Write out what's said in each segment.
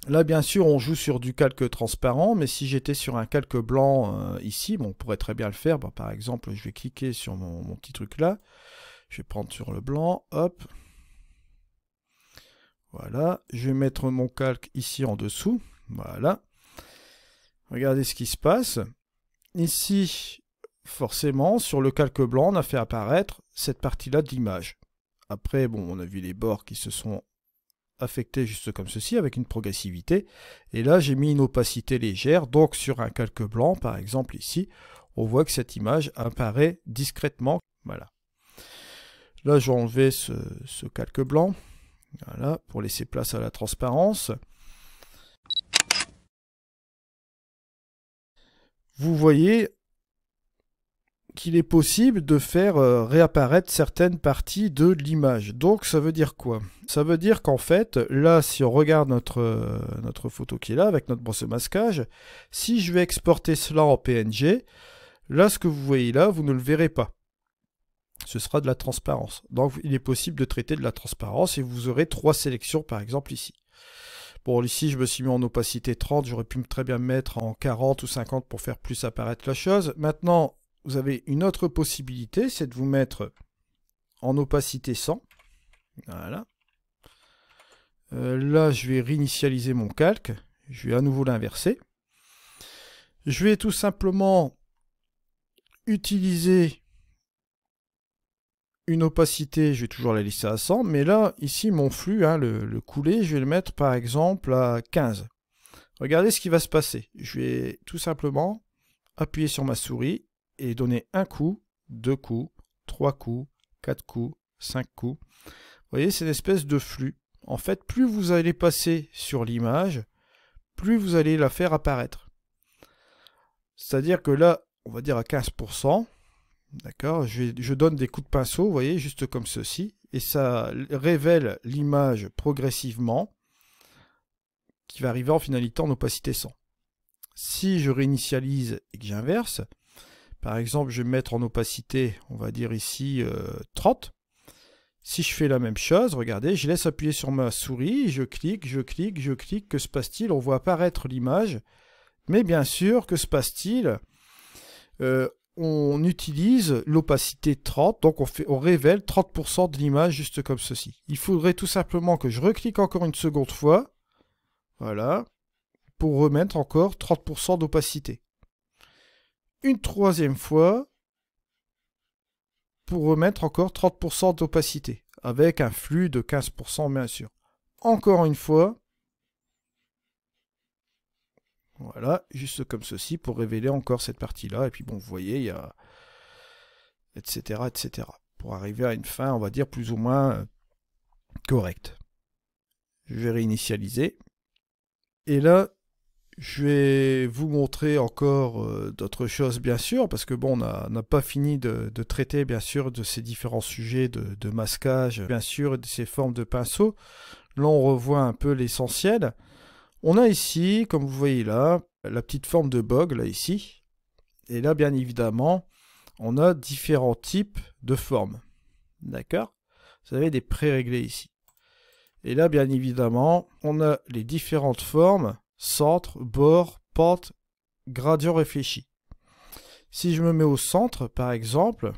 Là, bien sûr, on joue sur du calque transparent, mais si j'étais sur un calque blanc ici, bon, on pourrait très bien le faire. Bon, par exemple, je vais cliquer sur mon petit truc là. Je vais prendre sur le blanc, hop. Voilà, je vais mettre mon calque ici en dessous. Voilà. Regardez ce qui se passe. Ici, forcément, sur le calque blanc, on a fait apparaître cette partie-là de l'image. Après, bon, on a vu les bords qui se sont affectés juste comme ceci, avec une progressivité. Et là, j'ai mis une opacité légère. Donc, sur un calque blanc, par exemple ici, on voit que cette image apparaît discrètement. Voilà. Là, je vais enlever ce calque blanc. Voilà, pour laisser place à la transparence. Vous voyez qu'il est possible de faire réapparaître certaines parties de l'image. Donc ça veut dire quoi? Ça veut dire qu'en fait, là, si on regarde notre photo qui est là, avec notre brosse de masquage, si je vais exporter cela en PNG, là, ce que vous voyez là, vous ne le verrez pas. Ce sera de la transparence. Donc il est possible de traiter de la transparence et vous aurez 3 sélections par exemple ici. Bon, ici je me suis mis en opacité 30, j'aurais pu très bien me mettre en 40 ou 50 pour faire plus apparaître la chose. Maintenant, vous avez une autre possibilité, c'est de vous mettre en opacité 100. Voilà. Là, je vais réinitialiser mon calque. Je vais à nouveau l'inverser. Je vais tout simplement utiliser une opacité, je vais toujours la laisser à 100, mais là, ici, mon flux, hein, le coulé, je vais le mettre par exemple à 15. Regardez ce qui va se passer. Je vais tout simplement appuyer sur ma souris et donner un coup, 2 coups, 3 coups, 4 coups, 5 coups. Vous voyez, c'est une espèce de flux. En fait, plus vous allez passer sur l'image, plus vous allez la faire apparaître. C'est-à-dire que là, on va dire à 15%, d'accord, je donne des coups de pinceau, vous voyez, juste comme ceci, et ça révèle l'image progressivement, qui va arriver en finalité en opacité 100. Si je réinitialise et que j'inverse, par exemple, je vais mettre en opacité, on va dire ici 30. Si je fais la même chose, regardez, je laisse appuyer sur ma souris, je clique, que se passe-t-il? On voit apparaître l'image, mais bien sûr, que se passe-t-il? On utilise l'opacité 30, donc on révèle 30% de l'image juste comme ceci. Il faudrait tout simplement que je reclique encore une seconde fois, voilà, pour remettre encore 30% d'opacité. Une troisième fois, pour remettre encore 30% d'opacité, avec un flux de 15% bien sûr. Encore une fois, voilà, juste comme ceci, pour révéler encore cette partie-là, et puis bon, vous voyez, il y a... etc., etc. Pour arriver à une fin, on va dire, plus ou moins correcte. Je vais réinitialiser. Et là, je vais vous montrer encore d'autres choses, bien sûr, parce que bon, on n'a pas fini de traiter, bien sûr, de ces différents sujets de masquage, bien sûr, de ces formes de pinceaux. Là, on revoit un peu l'essentiel. On a ici, comme vous voyez là, la petite forme de bog, là, ici. Et là, bien évidemment, on a différents types de formes. D'accord? Vous avez des préréglés ici. Et là, bien évidemment, on a les différentes formes, centre, bord, pente, gradient réfléchi. Si je me mets au centre, par exemple,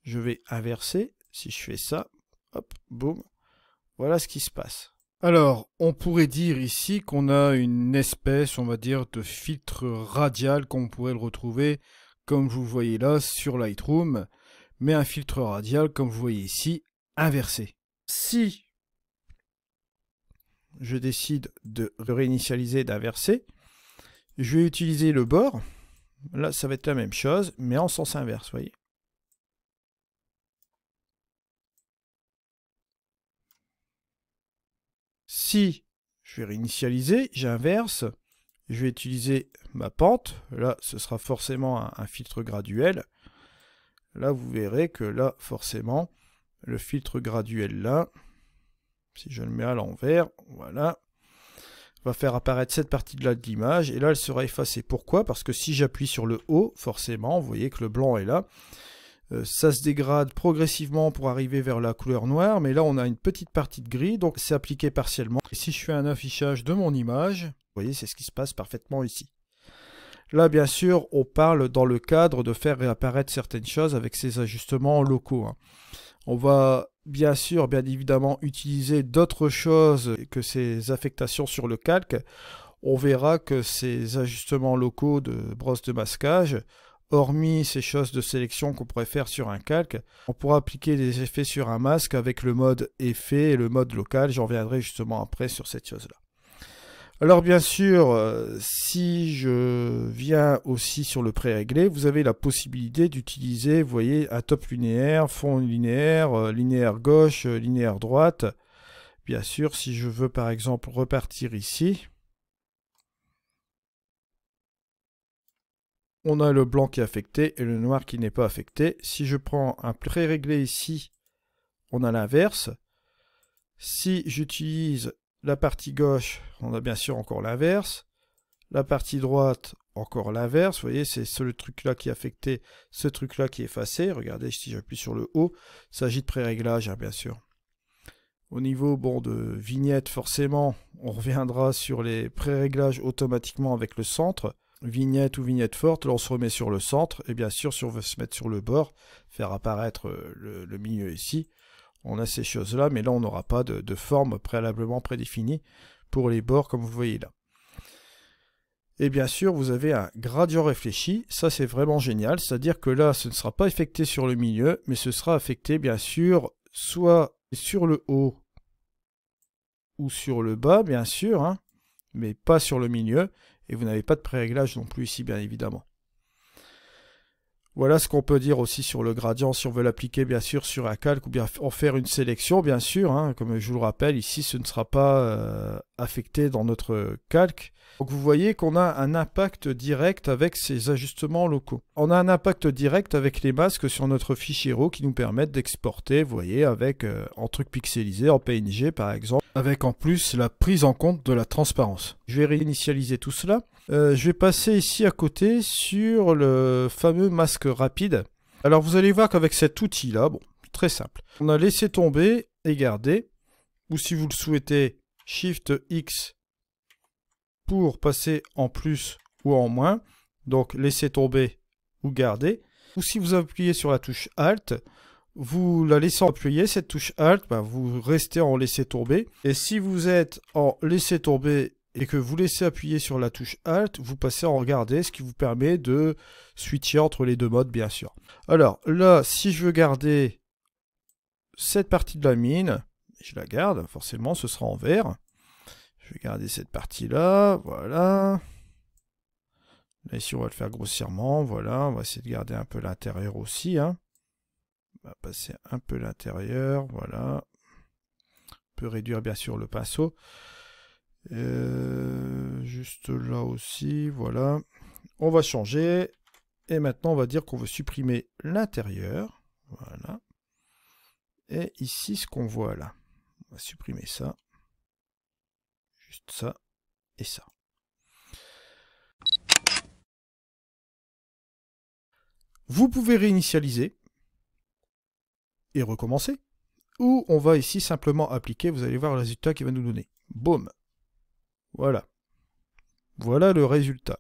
je vais inverser. Si je fais ça, hop, boum, voilà ce qui se passe. Alors, on pourrait dire ici qu'on a une espèce, on va dire, de filtre radial, comme on pourrait le retrouver, comme vous voyez là, sur Lightroom, mais un filtre radial, comme vous voyez ici, inversé. Si je décide de réinitialiser, d'inverser, je vais utiliser le bord. Là, ça va être la même chose, mais en sens inverse, vous voyez. Si je vais réinitialiser, j'inverse, je vais utiliser ma pente. Là, ce sera forcément un filtre graduel. Là, vous verrez que là, forcément, le filtre graduel là, si je le mets à l'envers, voilà, va faire apparaître cette partie-là de l'image, et là, elle sera effacée. Pourquoi? Parce que si j'appuie sur le haut, forcément, vous voyez que le blanc est là, ça se dégrade progressivement pour arriver vers la couleur noire, mais là, on a une petite partie de gris, donc c'est appliqué partiellement. Si je fais un affichage de mon image, vous voyez, c'est ce qui se passe parfaitement ici. Là, bien sûr, on parle dans le cadre de faire réapparaître certaines choses avec ces ajustements locaux. On va bien sûr, bien évidemment, utiliser d'autres choses que ces affectations sur le calque. On verra que ces ajustements locaux de brosse de masquage, hormis ces choses de sélection qu'on pourrait faire sur un calque, on pourra appliquer des effets sur un masque avec le mode effet et le mode local. J'en reviendrai justement après sur cette chose-là. Alors bien sûr, si je viens aussi sur le pré-réglé, vous avez la possibilité d'utiliser, vous voyez, un top linéaire, fond linéaire, linéaire gauche, linéaire droite. Bien sûr, si je veux par exemple repartir ici, on a le blanc qui est affecté et le noir qui n'est pas affecté. Si je prends un pré-réglé ici, on a l'inverse. Si j'utilise la partie gauche, on a bien sûr encore l'inverse. La partie droite, encore l'inverse. Vous voyez, c'est ce truc-là qui est affecté, ce truc-là qui est effacé. Regardez, si j'appuie sur le haut, il s'agit de pré-réglage, bien sûr. Au niveau de vignette, forcément, on reviendra sur les pré-réglages automatiquement avec le centre. Vignette ou vignette forte, là on se remet sur le centre. Et bien sûr, si on veut se mettre sur le bord, faire apparaître le milieu ici, on a ces choses-là, mais là, on n'aura pas de forme préalablement prédéfinie pour les bords, comme vous voyez là. Et bien sûr, vous avez un gradient réfléchi. Ça, c'est vraiment génial. C'est-à-dire que là, ce ne sera pas affecté sur le milieu, mais ce sera affecté, bien sûr, soit sur le haut ou sur le bas, bien sûr, mais pas sur le milieu. Et vous n'avez pas de pré-réglage non plus ici, bien évidemment. Voilà ce qu'on peut dire aussi sur le gradient, si on veut l'appliquer bien sûr sur un calque ou bien en faire une sélection, bien sûr. Comme je vous le rappelle, ici ce ne sera pas affecté dans notre calque. Donc vous voyez qu'on a un impact direct avec ces ajustements locaux. On a un impact direct avec les masques sur notre fichier RAW qui nous permettent d'exporter, vous voyez, avec en truc pixelisé, en PNG par exemple, avec en plus la prise en compte de la transparence. Je vais réinitialiser tout cela. Je vais passer ici à côté sur le fameux masque rapide. Alors vous allez voir qu'avec cet outil-là, très simple. On a laissé tomber et garder, ou si vous le souhaitez, Shift X pour passer en plus ou en moins. Donc laisser tomber ou garder. Ou si vous appuyez sur la touche Alt, vous la laissez appuyer, cette touche Alt, vous restez en laisser tomber. Et si vous êtes en laisser tomber et que vous laissez appuyer sur la touche Alt, vous passez en regarder, ce qui vous permet de switcher entre les deux modes, bien sûr. Alors là, si je veux garder cette partie de la mine, je la garde, forcément ce sera en vert. Je vais garder cette partie-là, voilà. Là ici on va le faire grossièrement, voilà, on va essayer de garder un peu l'intérieur aussi. On va passer un peu l'intérieur, voilà. On peut réduire bien sûr le pinceau. Juste là aussi, voilà. On va changer. Et maintenant, on va dire qu'on veut supprimer l'intérieur. Voilà. Et ici, ce qu'on voit là. On va supprimer ça. Juste ça et ça. Vous pouvez réinitialiser et recommencer. Ou on va ici simplement appliquer. Vous allez voir le résultat qu'il va nous donner. Boum. Voilà. Voilà le résultat.